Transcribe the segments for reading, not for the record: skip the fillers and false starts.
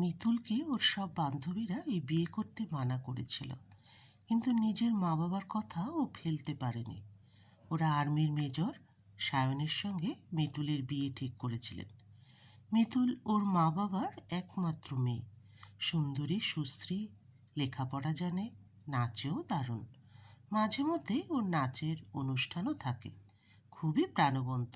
মিতুলকে ওর সব বান্ধবীরা এই বিয়ে করতে মানা করেছিল, কিন্তু নিজের মা বাবার কথা ও ফেলতে পারেনি। ওরা আর্মির মেজর সায়নের সঙ্গে মিতুলের বিয়ে ঠিক করেছিলেন। মিতুল ওর মা বাবার একমাত্র মেয়ে, সুন্দরী, সুশ্রী, লেখাপড়া জানে, নাচেও দারুণ। মাঝে মধ্যে ওর নাচের অনুষ্ঠানও থাকে, খুবই প্রাণবন্ত।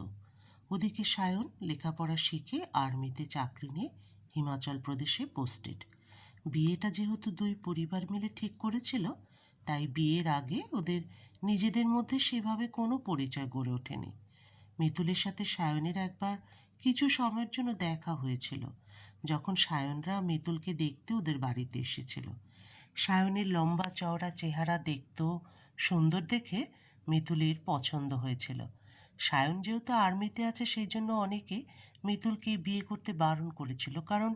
ওদিকে সায়ন লেখাপড়া শিখে আর্মিতে চাকরি নিয়ে হিমাচল প্রদেশে পোস্টেড। বিয়েটা যেহেতু দুই পরিবার মিলে ঠিক করেছিল, তাই বিয়ের আগে ওদের নিজেদের মধ্যে সেভাবে কোনো পরিচয় গড়ে ওঠেনি। মিতুলের সাথে সায়নের একবার কিছু সময়ের জন্য দেখা হয়েছিল, যখন সায়নরা মিতুলকে দেখতে ওদের বাড়িতে এসেছিল। সায়নের লম্বা চওড়া চেহারা দেখতেও সুন্দর দেখে মিতুলের পছন্দ হয়েছিল। সায়ন যেহেতু আর্মিতে আছে, সেই জন্য অনেকে মিতুলকে বিয়ে করতে বারণ করেছিল, কারণ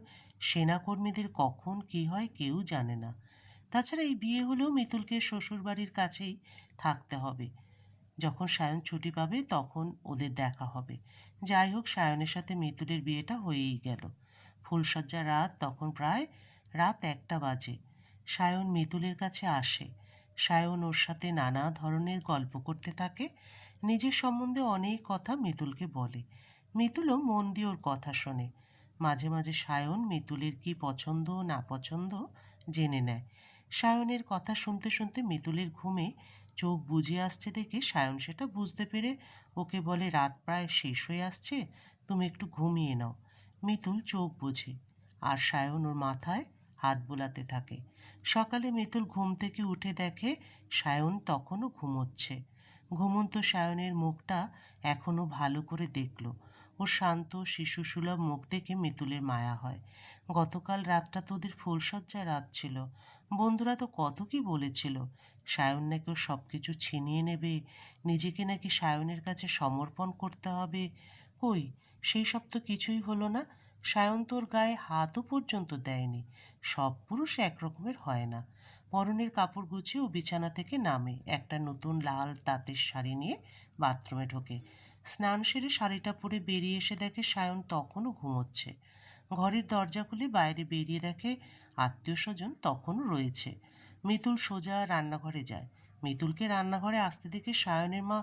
সেনাকর্মীদের কখন কী হয় কেউ জানে না। তাছাড়া এই বিয়ে হলেও মিতুলকে শ্বশুরবাড়ির কাছেই থাকতে হবে। যখন সায়ন ছুটি পাবে তখন ওদের দেখা হবে। যাই হোক, সায়নের সাথে মিতুলের বিয়েটা হয়েই গেল। ফুলশয্যার রাত তখন প্রায় রাত 1টা বাজে। সায়ন মিতুলের কাছে আসে। সায়ন ওর সাথে নানা ধরনের গল্প করতে থাকে, নিজের সম্বন্ধে অনেক কথা মিতুলকে বলে। মিতুলও মন দিয়ে ওর কথা শোনে। মাঝে মাঝে সায়ন মিতুলের কি পছন্দ না পছন্দ জেনে নেয়। সায়নের কথা শুনতে শুনতে মিতুলের ঘুমে চোখ বুজে আসছে দেখে সায়ন সেটা বুঝতে পেরে ওকে বলে, রাত প্রায় শেষ হয়ে আসছে, তুমি একটু ঘুমিয়ে নাও। মিতুল চোখ বোঝে, আর সায়ন ওর মাথায় হাত বোলাতে থাকে। সকালে মিতুল ঘুম থেকে উঠে দেখে সায়ন তখনও ঘুমোচ্ছে। ঘুমন্ত সায়নের মুখটা এখনও ভালো করে দেখল। ওর শান্ত শিশুসুলভ মুখ দেখে মিতুলের মায়া হয়। গতকাল রাতটা তো ওদের ফুলশয্যার রাত ছিল। বন্ধুরা তো কত কি বলেছিল, সায়ন নাকি ওর সব কিছু ছিনিয়ে নেবে, নিজেকে নাকি সায়নের কাছে সমর্পণ করতে হবে। কই, সেই সব তো কিছুই হলো না। সায়ন তোর গায়ে হাতও পর্যন্ত দেয়নি। সব পুরুষ একরকমের হয় না। পরনের কাপড় গুছিয়ে ও বিছানা থেকে নামে, একটা নতুন লাল তাঁতের শাড়ি নিয়ে বাথরুমে ঢোকে। স্নান সেরে শাড়িটা পরে বেরিয়ে এসে দেখে সায়ন তখনও ঘুমোচ্ছে। ঘরের দরজা খুলে বাইরে বেরিয়ে দেখে আত্মীয় স্বজন তখনও রয়েছে। মিতুল সোজা রান্নাঘরে যায়। মিতুলকে রান্নাঘরে আসতে দেখে সায়নের মা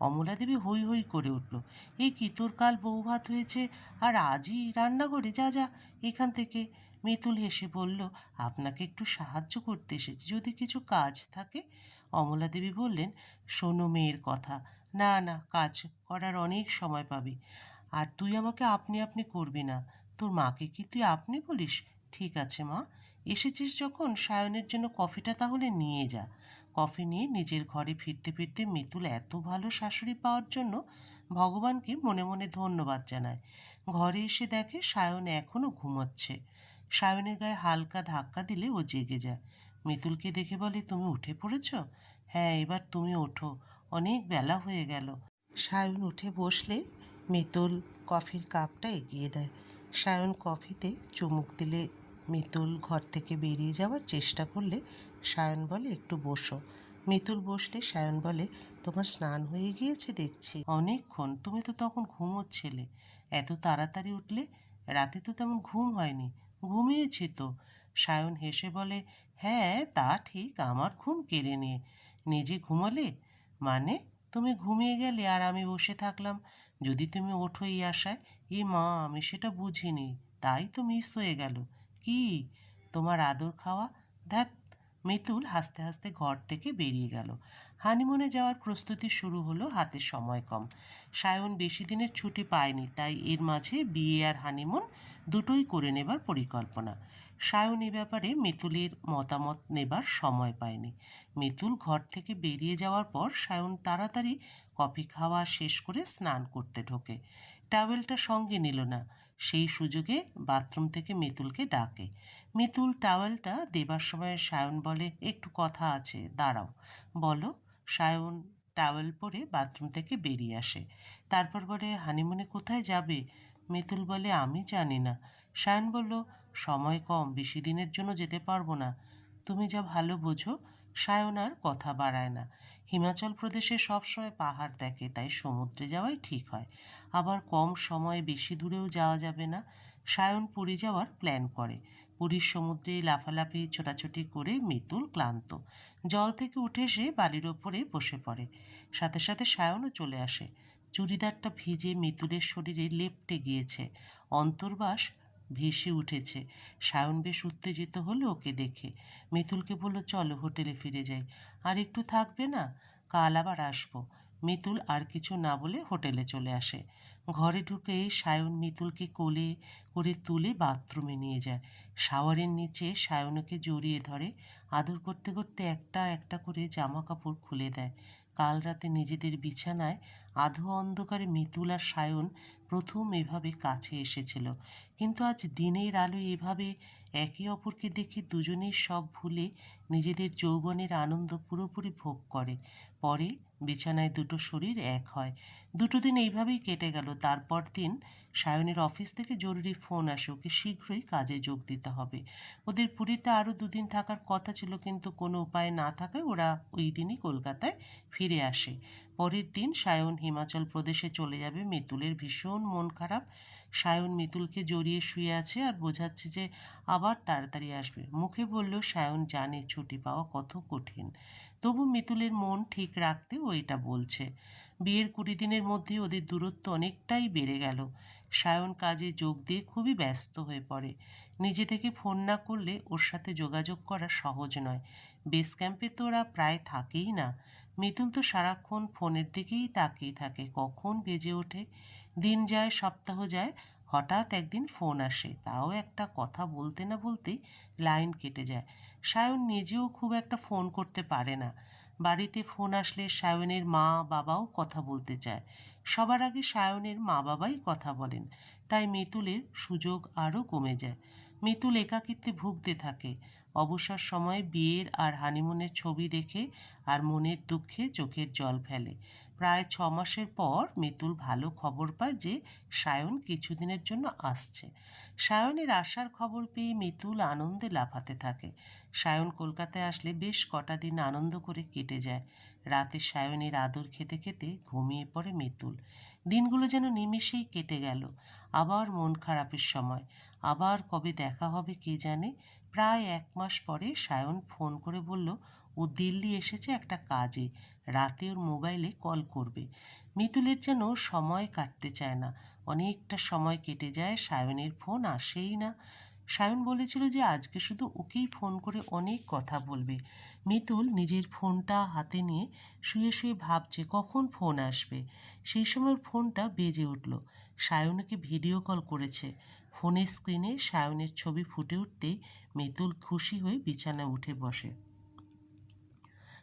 অমলা দেবী হৈ হৈ করে উঠল। এই কি, তোর কাল বউ ভাত হয়েছে আর আজই রান্নাঘরে? যা যা এখান থেকে। মিতুল হেসে বলল, আপনাকে একটু সাহায্য করতে এসেছি, যদি কিছু কাজ থাকে। অমলা দেবী বললেন, শোনো মেয়ের কথা, না না, কাজ করার অনেক সময় পাবি। আর তুই আমাকে আপনি আপনি করবি না। তোর মাকে কি তুই আপনি বলিস? ঠিক আছে মা, এসেছিস যখন সায়নের জন্য কফিটা তাহলে নিয়ে যা। কফি নিয়ে নিজের ঘরে ফিরতে ফিরতে মিতুল এত ভালো শাশুড়ি পাওয়ার জন্য ভগবানকে মনে মনে ধন্যবাদ জানায়। ঘরে এসে দেখে সায়ন এখনও ঘুমোচ্ছে। সায়নের গায়ে হালকা ধাক্কা দিলে ও জেগে যায়। মিতুলকে দেখে বলে, তুমি উঠে পড়েছ? হ্যাঁ, এবার তুমি ওঠো, অনেক বেলা হয়ে গেল। সায়ন উঠে বসলে মিতুল কফির কাপটা এগিয়ে দেয়। সায়ন কফিতে চুমুক দিলে মিতুল ঘর থেকে বেরিয়ে যাওয়ার চেষ্টা করলে সায়ন বলে, একটু বসো। মিতুল বসলে সায়ন বলে, তোমার স্নান হয়ে গিয়েছে দেখছি। অনেকক্ষণ, তুমি তো তখন ঘুমোচ্ছিলে, এত তাড়াতাড়ি উঠলে? রাতে তো তেমন ঘুম হয়নি। ঘুমিয়েছি তো। সায়ন হেসে বলে, হ্যাঁ তা ঠিক, আমার ঘুম কেড়ে নিয়ে নিজে ঘুমালে? মানে, তুমি ঘুমিয়ে গেলে আর আমি বসে থাকলাম, যদি তুমি ওঠো এই আশায়। এ মা, আমি সেটা বুঝিনি, তাই তো মিস হয়ে গেল। কি, তোমার আদর খাওয়া? ধ্যাত। মিতুল হাসতে হাসতে ঘর থেকে বেরিয়ে গেল। হানিমুনে যাওয়ার প্রস্তুতি শুরু হলো, হাতে সময় কম। সায়ন বেশি দিনের ছুটি পায়নি, তাই এর মাঝে বিয়ে আর হানিমুন দুটোই করে নেবার পরিকল্পনা। সায়ন এ ব্যাপারে মিতুলের মতামত নেবার সময় পায়নি। মিতুল ঘর থেকে বেরিয়ে যাওয়ার পর সায়ন তাড়াতাড়ি কফি খাওয়া শেষ করে স্নান করতে ঢোকে। টাওয়েলটা সঙ্গে নিল না। সেই সুযোগে বাথরুম থেকে মিতুলকে ডাকে। মিতুল টাওয়েলটা দেবার সময় সায়ন বলে, একটু কথা আছে, দাঁড়াও। বলো। সায়ন টাওয়েল পরে বাথরুম থেকে বেরিয়ে আসে। তারপর বলে, হানিমুনে কোথায় যাবে? মিতুল বলে, আমি জানি না। সায়ন বলল, সময় কম, বেশি দিনের জন্য যেতে পারবো না, তুমি যা ভালো বোঝো। সায়ন আর কথা বাড়ায় না। হিমাচল প্রদেশে সবসময় পাহাড় দেখে, তাই সমুদ্রে যাওয়াই ঠিক হয়। আবার কম সময়ে বেশি দূরেও যাওয়া যাবে না। সায়ন পুরী যাওয়ার প্ল্যান করে। পুরীর সমুদ্রে লাফালাফি ছোটাছুটি করে মিতুল ক্লান্ত। জল থেকে উঠে এসে বালির ওপরে বসে পড়ে। সাথে সাথে সায়নও চলে আসে। চুড়িদারটা ভিজে মিতুলের শরীরে লেপ্টে গিয়েছে, অন্তর্বাস ভেসে উঠেছে। সায়ন বেশ উত্তেজিত হলো ওকে দেখে। মিতুলকে বলল, চলো হোটেলে ফিরে যাই। আর একটু থাকবে না? কাল আবার আসবো। মিতুল আর কিছু না বলে হোটেলে চলে আসে। ঘরে ঢুকে সায়ন মিতুলকে কোলে করে তুলে বাথরুমে নিয়ে যায়। শাওয়ারের নিচে সায়নকে জড়িয়ে ধরে, আদর করতে করতে একটা একটা করে জামা কাপড় খুলে দেয়। কাল রাতে নিজেদের বিছানায় আধো অন্ধকারে মিতুল আর সায়ন প্রথম এভাবে কাছে এসেছিল, কিন্তু আজ দিনের আলোয় এভাবে একে অপরকে দেখে দুজনেই সব ভুলে নিজেদের যৌবনের আনন্দ পুরোপুরি ভোগ করে। পরে বিছানায় দুটো শরীর এক হয়। দুটো দিন এইভাবেই কেটে গেল। তারপর দিন সায়নের অফিস থেকে জরুরি ফোন আসে, ওকে শীঘ্রই কাজে যোগ দিতে হবে। ওদের পুরীতে আরও দুদিন থাকার কথা ছিল, কিন্তু কোনো উপায় না থাকায় ওরা ওই দিনই কলকাতায় ফিরে আসে। পরের দিন সায়ন হিমাচল প্রদেশে চলে যাবে। মিতুলের ভীষণ মন খারাপ। সায়ন মিতুলকে জড়িয়ে শুয়ে আছে আর বোঝাচ্ছে যে আবার তাড়াতাড়ি আসবে। মুখে বললেও সায়ন জানে ছুটি পাওয়া কত কঠিন। তবু মিতুলের মন ঠিক রাখতে ও এটা বলছে। বিয়ের 20 দিনের মধ্যে ওদের দূরত্ব অনেকটাই বেড়ে গেল। সায়ন কাজে যোগ দিয়ে খুবই ব্যস্ত হয়ে পড়ে। নিজে থেকে ফোন না করলে ওর সাথে যোগাযোগ করা সহজ নয়। বেস ক্যাম্পে তো ওরা প্রায় থাকেই না। মিতুল তো সারাক্ষণ ফোনের দিকেই তাকিয়ে থাকে, কখন বেজে ওঠে। দিন যায়, সপ্তাহ যায়, হঠাৎ একদিন ফোন আসে, তাও একটা কথা বলতে না বলতেই লাইন কেটে যায়। সায়ন নিজেও খুব একটা ফোন করতে পারে না। বাড়িতে ফোন আসলে সায়নের মা বাবাও কথা বলতে চায়। সবার আগে সায়নের মা বাবাই কথা বলেন, তাই মিতুলের সুযোগ আরও কমে যায়। মিতুল একাকিত্বে ভুগতে থাকে। অবসর সময়ে বিয়ের আর হানিমুনের ছবি দেখে আর মনের দুঃখে চোখের জল ফেলে। প্রায় 6 মাসের পর মিতুল ভালো খবর পায় যে সায়ন কিছুদিনের জন্য আসছে। সায়নের আসার খবর পেয়ে মিতুল আনন্দে লাফাতে থাকে। সায়ন কলকাতায় আসলে বেশ কটা দিন আনন্দ করে কেটে যায়। রাতে সায়নের আদর খেতে খেতে ঘুমিয়ে পড়ে মিতুল। দিনগুলো যেন নিমেষেই কেটে গেল। আবার মন খারাপের সময়, আবার কবে দেখা হবে কে জানে। প্রায় 1 মাস পরে সায়ন ফোন করে বলল ও দিল্লি এসেছে একটা কাজে, রাতে ওর মোবাইলে কল করবে। মিতুলের যেন সময় কাটতে চায় না। অনেকটা সময় কেটে যায়, সায়নের ফোন আসেই না। সায়ন বলেছিল যে আজকে শুধু ওকেই ফোন করে অনেক কথা বলবে। মিতুল নিজের ফোনটা হাতে নিয়ে শুয়ে শুয়ে ভাবছে কখন ফোন আসবে। সেই সময় ওর ফোনটা বেজে উঠল। সায়নকে ভিডিও কল করেছে। ফোনের স্ক্রিনে সায়নের ছবি ফুটে উঠতেই মিতুল খুশি হয়ে বিছানায় উঠে বসে।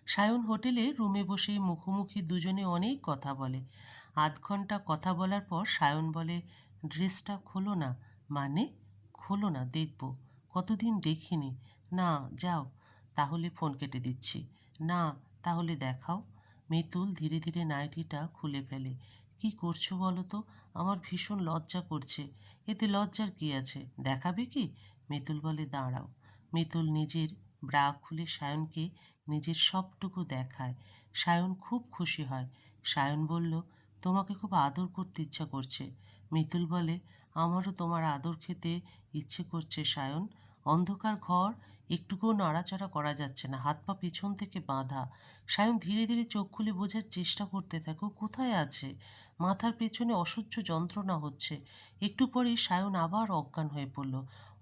সায়ন হোটেলে রুমে বসেই মুখোমুখি দুজনে অনেক কথা বলে। আধ ঘন্টা কথা বলার পর সায়ন বলে, ড্রেসটা খোলো না। মানে? খোলো না, দেখব। কতদিন দেখিনি। না, যাও। তাহলে ফোন কেটে দিচ্ছি। না, তাহলে দেখাও। মিতুল ধীরে ধীরে নাইটিটা খুলে ফেলে। কি করছো বলো তো? আমার ভীষণ লজ্জা করছে। এতে লজ্জার কি আছে? দেখাবে কি? মিতুল বলে, দাঁড়াও। মিতুল নিজের ব্রা খুলে সায়নকে নিজের সবটুকু দেখায়। সায়ন খুব খুশি হয়। সায়ন বলল, তোমাকে খুব আদর করতে ইচ্ছা করছে। মিতুল বলে, আমারও তোমার আদর খেতে ইচ্ছে করছে সায়ন। অন্ধকার ঘর, একটুকুও নড়াচড়া করা যাচ্ছে না, হাত পা পিছন থেকে বাঁধা। সায়ন ধীরে ধীরে চোখ খুলে বোঝার চেষ্টা করতে থাকে ও কোথায় আছে। মাথার পেছনে অসহ্য যন্ত্রণা হচ্ছে। একটু পরেই সায়ন আবার অজ্ঞান হয়ে পড়ল।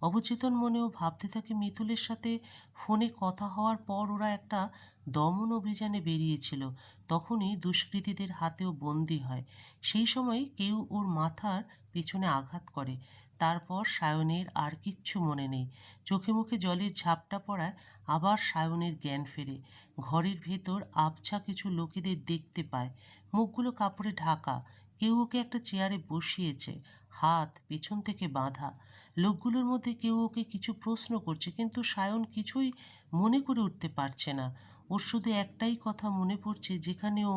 অবচেতন মনেও ভাবতে থাকে মিতুলের সাথে ফোনে কথা হওয়ার পর ওরা একটা দমন অভিযানে বেরিয়েছিল, তখনই দুষ্কৃতীদের হাতেও বন্দী হয়। সেই সময় কেউ ওর মাথার পেছনে আঘাত করে। তারপর সায়নের আর কিচ্ছু মনে নেই। চোখে মুখে জলের ঝাপটা পড়ায় আবার সায়নের জ্ঞান ফেরে। ঘরের ভেতর আবছা কিছু লোকেদের দেখতে পায়, মুখগুলো কাপড়ে ঢাকা। কেউ ওকে একটা চেয়ারে বসিয়েছে, হাত পেছন থেকে বাঁধা। লোকগুলোর মধ্যে কেউ ওকে কিছু প্রশ্ন করছে, কিন্তু সায়ন কিছুই মনে করে উঠতে পারছে না। ওর শুধু একটাই কথা মনে পড়ছে, যেখানে ও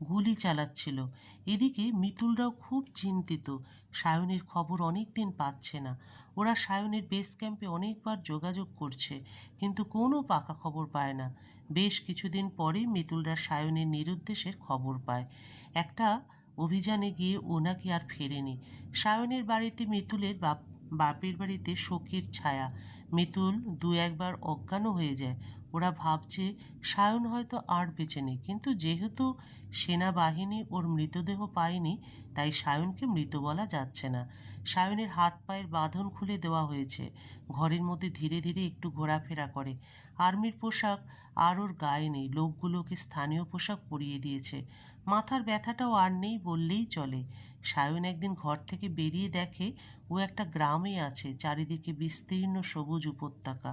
গুলি চালাচ্ছিল। এদিকে মিতুলরাও খুব চিন্তিত। সায়নের খবর অনেক দিন পাচ্ছে না। ওরা সায়নের বেস ক্যাম্পে অনেকবার যোগাযোগ করছে, কিন্তু কোনো পাকা খবর পায় না। বেশ কিছুদিন পরে মিতুলরা সায়নের নিরুদ্দেশের খবর পায়। একটা অভিযানে গিয়ে ও নাকি আর ফেরেনি। সায়নের বাড়িতে মিতুলের বাপের বাড়িতে শোকের ছায়া। মিতুল দু একবার অজ্ঞানও হয়ে যায়। ওরা ভাবছে সায়ন হয়তো আর বেঁচে নেই, কিন্তু যেহেতু সেনাবাহিনী ওর মৃতদেহ পায়নি, তাই সায়নকে মৃত বলা যাচ্ছে না। সায়নের হাত পায়ের বাঁধন খুলে দেওয়া হয়েছে। ঘরের মধ্যে ধীরে ধীরে একটু ঘোরাফেরা করে। আর্মির পোশাক আর ওর গায়ে নেই, লোকগুলোকে স্থানীয় পোশাক পরিয়ে দিয়েছে। মাথার ব্যথাটাও আর নেই বললেই চলে। সায়ন একদিন ঘর থেকে বেরিয়ে দেখে ও একটা গ্রামে আছে, চারিদিকে বিস্তীর্ণ সবুজ উপত্যকা,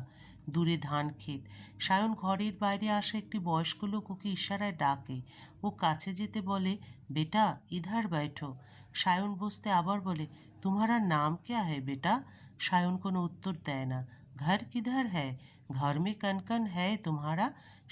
দূরে ধান ক্ষেত। সায়ন ঘরের বাইরে আসা একটি বয়স্ক লোক ওকে ইশারায় ডাকে। ও কাছে যেতে বলে, বেটা ইধার बैठो। সায়ন বসতে আবার বলে, तुम्हारा नाम क्या है बेटा? সায়ন কোনো উত্তর দেয় না। ঘর কিধার হ্যায়? ঘর মে কন কন হ্যায় তোমারা?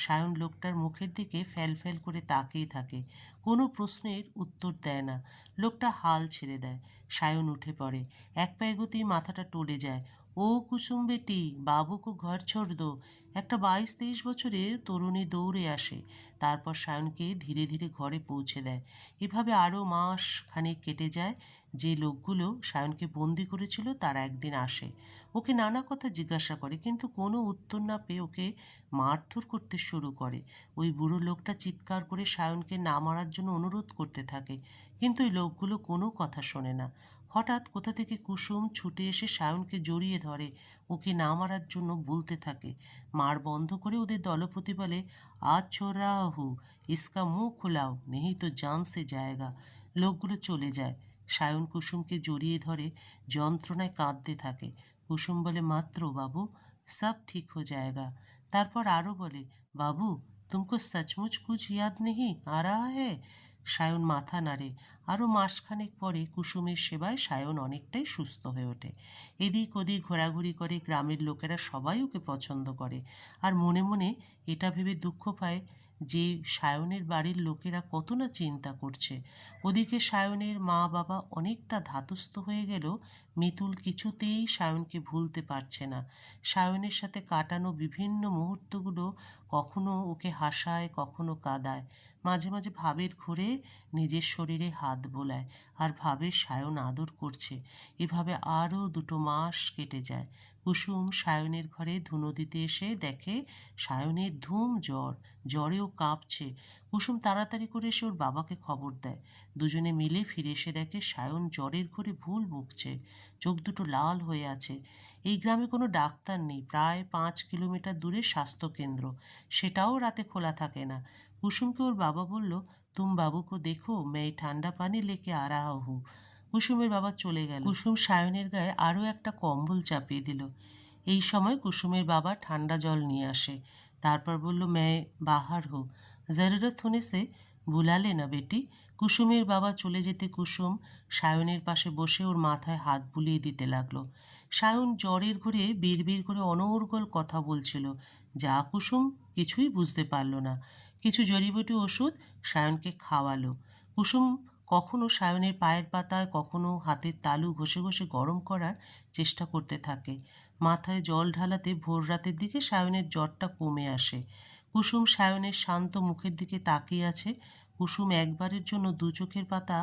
সায়ন লোকটার মুখের দিকে ফ্যাল ফ্যাল করে তাকিয়ে থাকে, কোনো প্রশ্নের উত্তর দেয় না। লোকটা হাল ছেড়ে দেয়। সায়ন উঠে পড়ে। এক পা এগোতেই মাথাটা টলে যায়। ও কুসুম বেটি, বাবু কো ঘর ছোড় দো। একটা 22-23 বছরের তরুণী দৌড়ে আসে, তারপর সায়নকে ধীরে ধীরে ঘরে পৌঁছে দেয়। এভাবে আরও মাস খানিক কেটে যায়। যে লোকগুলো সায়নকে বন্দি করেছিল তারা একদিন আসে, ওকে নানা কথা জিজ্ঞাসা করে, কিন্তু কোনো উত্তর না পেয়ে ওকে মারধর করতে শুরু করে। ওই বুড়ো লোকটা চিৎকার করে সায়নকে না মারার জন্য অনুরোধ করতে থাকে, কিন্তু ওই লোকগুলো কোনো কথা শোনে না। হঠাৎ কোথা থেকে কুসুম ছুটে এসে সায়নকে জড়িয়ে ধরে, ওকে না মারার জন্য বলতে থাকে। মার বন্ধ করে ওদের দলপতি বলে, আজ ছোড়া হু, ইসকা মুখ খোলাও, নেহি তো জান সে জায়গা। লোকগুলো চলে যায়। সায়ন কুসুমকে জড়িয়ে ধরে যন্ত্রণায় কাঁদতে থাকে। কুসুম বলে, মাত্র বাবু, সব ঠিক হো জায়গা। তারপর আরও বলে, বাবু তুমকো সচমুচ কুছ ইয়াদ নেহি আ রাহা হ্যায়? সায়ন মাথা নাড়ে। আরও মাসখানেক পরে কুসুমের সেবায় সায়ন অনেকটাই সুস্থ হয়ে ওঠে। এদিক ওদিক ঘোরাঘুরি করে, গ্রামের লোকেরা সবাই ওকে পছন্দ করে। আর মনে মনে এটা ভেবে দুঃখ পায় যে সায়নের বাড়ির লোকেরা কত না চিন্তা করছে। ওদিকে সায়নের মা বাবা অনেকটা ধাতস্থ হয়ে গেলেও মিতুল কিছুতেই সায়নকে ভুলতে পারছে না। সায়নের সাথে কাটানো বিভিন্ন মুহূর্তগুলো কখনো ওকে হাসায়, কখনো কাঁদায়। মাঝে মাঝে ভাবের ঘুরে নিজের শরীরে হাত বোলায় আর ভাবে সায়ন আদর করছে। এভাবে আরও 2 মাস কেটে যায়। কুসুম সায়নের ঘরে ধুনো দিতে এসে দেখে সায়নের ধুম জ্বর, জ্বরেও কাঁপছে। কুসুম তাড়াতাড়ি করে এসে ওর বাবাকে খবর দেয়। দুজনে মিলে ফিরে এসে দেখে সায়ন জ্বরের ঘরে ভুল বকছে, চোখ দুটো লাল হয়ে আছে। এই গ্রামে কোনো ডাক্তার নেই, প্রায় 5 কিলোমিটার দূরে স্বাস্থ্যকেন্দ্র, সেটাও রাতে খোলা থাকে না। কুসুমকে ওর বাবা বলল, তুম বাবু কো দেখো, मैं ঠান্ডা পানি লেকে আ রাহা হুঁ। কুসুমের বাবা চলে গেল। কুসুম সায়নের গায়ে আরও একটা কম্বল চাপিয়ে দিল। এই সময় কুসুমের বাবা ঠান্ডা জল নিয়ে আসে। তারপর বলল, मैं बाहर हूँ, जरूरत होने से बुला लेना बेटी। কুসুমের বাবা চলে যেতে কুসুম সায়নের পাশে বসে ওর মাথায় হাত বুলিয়ে দিতে লাগলো। সায়ন জ্বরের ঘরে বিড়বিড় করে অনর্গল কথা বলছিল, যা কুসুম কিছুই বুঝতে পারল না। কিছু জড়িবুটি ওষুধ সায়নকে খাওয়ালো। কুসুম কখনো সায়নের পায়ের পাতায়, কখনো হাতের তালু ঘষে ঘষে গরম করার চেষ্টা করতে থাকে। মাথায় জল ঢালাতে ভোর রাতের দিকে সায়নের জ্বরটা কমে আসে। কুসুম সায়নের শান্ত মুখের দিকে তাকিয়ে আছে। কুসুম একবারের জন্য 2 চোখের পাতা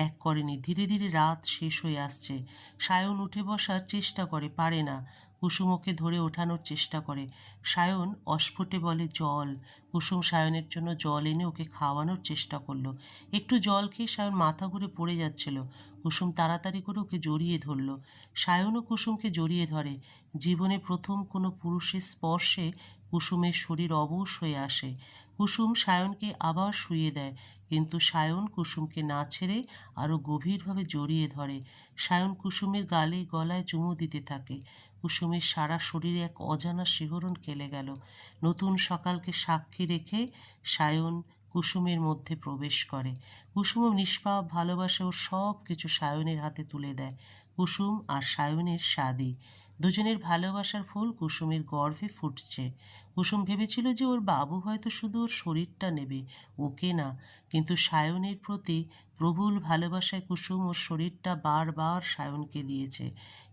এক করেনি। ধীরে ধীরে রাত শেষ হয়ে আসছে। সায়ন উঠে বসার চেষ্টা করে, পারে না। কুসুম ওকে ধরে ওঠানোর চেষ্টা করে। সায়ন অস্ফুটে বলে, জল। কুসুম সায়নের জন্য জল এনে ওকে খাওয়ানোর চেষ্টা করলো। একটু জল খেয়ে সায়ন মাথা ঘুরে পড়ে যাচ্ছিল। কুসুম তাড়াতাড়ি করে ওকে জড়িয়ে ধরল। সায়নও কুসুমকে জড়িয়ে ধরে। জীবনে প্রথম কোনো পুরুষের স্পর্শে কুসুমের শরীর অবশ হয়ে আসে। কুসুম সায়নকে আবার শুইয়ে দেয়, কিন্তু সায়ন কুসুমকে না ছেড়ে আরও গভীরভাবে জড়িয়ে ধরে। সায়ন কুসুমের গালে গলায় চুমু দিতে থাকে। কুসুমের সারা শরীরে এক অজানা শিহরণ খেলে গেল। নতুন সকালকে সাক্ষী রেখে সায়ন কুসুমের মধ্যে প্রবেশ করে। কুসুমও নিষ্পাপ ভালোবাসে ওর সব কিছু সায়নের হাতে তুলে দেয়। কুসুম আর সায়নের শাদি। দুজনের ভালোবাসার ফুল কুসুমের গর্ভে ফুটছে। কুসুম ভেবেছিল যে ওর বাবু হয়তো শুধু ওর শরীরটা নেবে, ওকে না। কিন্তু সায়নের প্রতি প্রবল ভালোবাসায় কুসুম ওর শরীরটা বারবার সায়নকে দিয়েছে।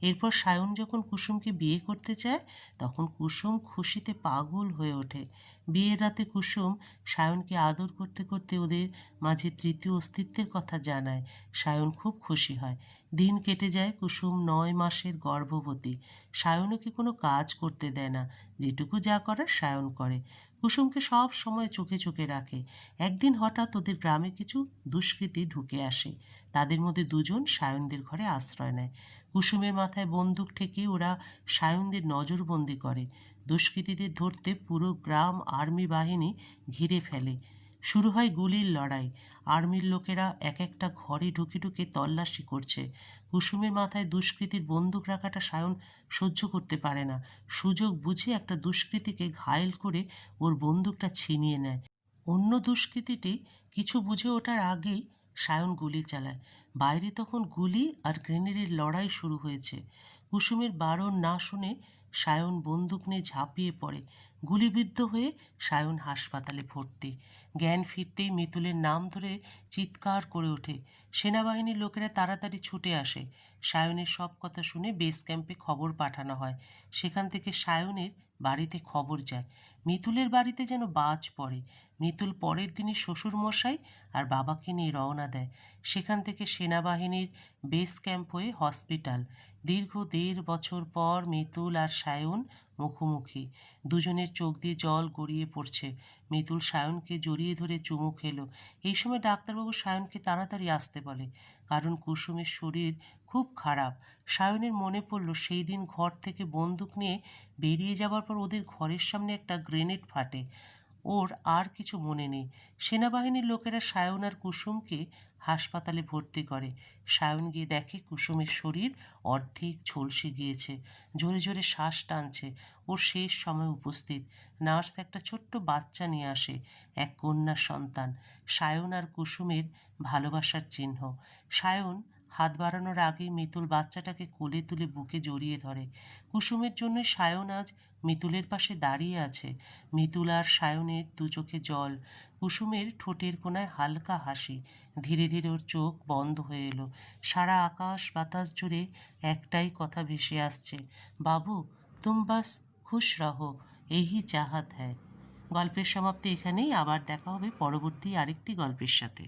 এরপর সায়ন যখন কুসুমকে বিয়ে করতে চায়, তখন কুসুম খুশিতে পাগল হয়ে ওঠে। বিয়ের রাতে কুসুম সায়নকে আদর করতে করতে ওদের মাঝে তৃতীয় অস্তিত্বের কথা জানায়। সায়ন খুব খুশি হয়। দিন কেটে যায়। কুসুম 9 মাসের গর্ভবতী। সায়নকে কোনো কাজ করতে দেয় না। যেটুকু যা করার সায়ন করে। কুসুমকে সব সময় চোখে চোখে রাখে। একদিন হঠাৎ ওদের গ্রামে কিছু দুষ্কৃতী ঢুকে আসে। তাদের মধ্যে দুজন সায়নদের ঘরে আশ্রয় নেয়। কুসুমের মাথায় বন্দুক ঠেকিয়ে ওরা সায়নদের নজরবন্দি করে। দুষ্কৃতীদের ধরতে পুরো গ্রাম আর্মি বাহিনী ঘিরে ফেলে। শুরু হয় গুলির লড়াই। আর্মির লোকেরা এক একটা ঘরে ঢুকে ঢুকে তল্লাশি করছে। কুসুমের মাথায় দুষ্কৃতীর বন্দুক রাখাটা সায়ন সহ্য করতে পারে না। সুযোগ বুঝে একটা দুষ্কৃতীকে ঘায়েল করে ওর বন্দুকটা ছিনিয়ে নেয়। অন্য দুষ্কৃতীটি কিছু বুঝে ওঠার আগেই সায়ন গুলি চালায়। বাইরে তখন গুলি আর গ্রেনেডের লড়াই শুরু হয়েছে। কুসুমের বারণ না শুনে সায়ন বন্দুক নিয়ে ঝাঁপিয়ে পড়ে। গুলিবিদ্ধ হয়ে সায়ন হাসপাতালে ভর্তি। জ্ঞান ফিরতেই মিতুলের নাম ধরে চিৎকার করে ওঠে। সেনাবাহিনীর লোকেরা তাড়াতাড়ি ছুটে আসে। সায়নের সব কথা শুনে বেস ক্যাম্পে খবর পাঠানো হয়। সেখান থেকে সায়নের বাড়িতে খবর যায়। মিতুলের বাড়িতে যেন বাজ পড়ে। মিতুল পরের দিনই শ্বশুরমশাই আর বাবাকে নিয়ে রওনা দেয়। সেখান থেকে সেনাবাহিনীর বেস ক্যাম্প হয়ে হসপিটাল। দীর্ঘ 1.5 বছর পর মিতুল আর সায়ন মুখোমুখি। দুজনের চোখ দিয়ে জল গড়িয়ে পড়ছে। মিতুল সায়নকে জড়িয়ে ধরে চুমু খেলো। এই সময় ডাক্তারবাবু সায়নকে তাড়াতাড়ি আসতে বলে, কারণ কুসুমের শরীর খুব খারাপ। সায়নের মনে পড়ল সেই দিন ঘর থেকে বন্দুক নিয়ে বেরিয়ে যাবার পর ওদের ঘরের সামনে একটা গ্রেনেড ফাটে। ওর আর কিছু মনে নেই। সেনাবাহিনীর লোকেরা সায়ন আর কুসুমকে হাসপাতালে ভর্তি করে। সায়ন গিয়ে দেখে কুসুমের শরীর অর্ধেক ঝলসে গিয়েছে। জোরে জোরে শ্বাস টানছে। ওর শেষ সময় উপস্থিত। নার্স একটা ছোট্ট বাচ্চা নিয়ে আসে, এক কন্যা সন্তান। সায়ন আর কুসুমের ভালোবাসার চিহ্ন। সায়ন হাত বাড়ানোর আগেই মিতুল বাচ্চাটাকে কোলে তুলে বুকে জড়িয়ে ধরে। কুসুমের জন্য সায়ন আজ মিতুলের পাশে দাঁড়িয়ে আছে। মিতুল আর সায়নের দু চোখে জল। কুসুমের ঠোঁটের কোণায় হালকা হাসি। ধীরে ধীরে ওর চোখ বন্ধ হয়ে এলো। সারা আকাশ বাতাস জুড়ে একটাই কথা ভেসে আসছে, বাবু তুম বাস খুশ রহো, এই চাহাত হ্যায়। গল্পের সমাপ্তি এখানেই। আবার দেখা হবে পরবর্তী আরেকটি গল্পের সাথে।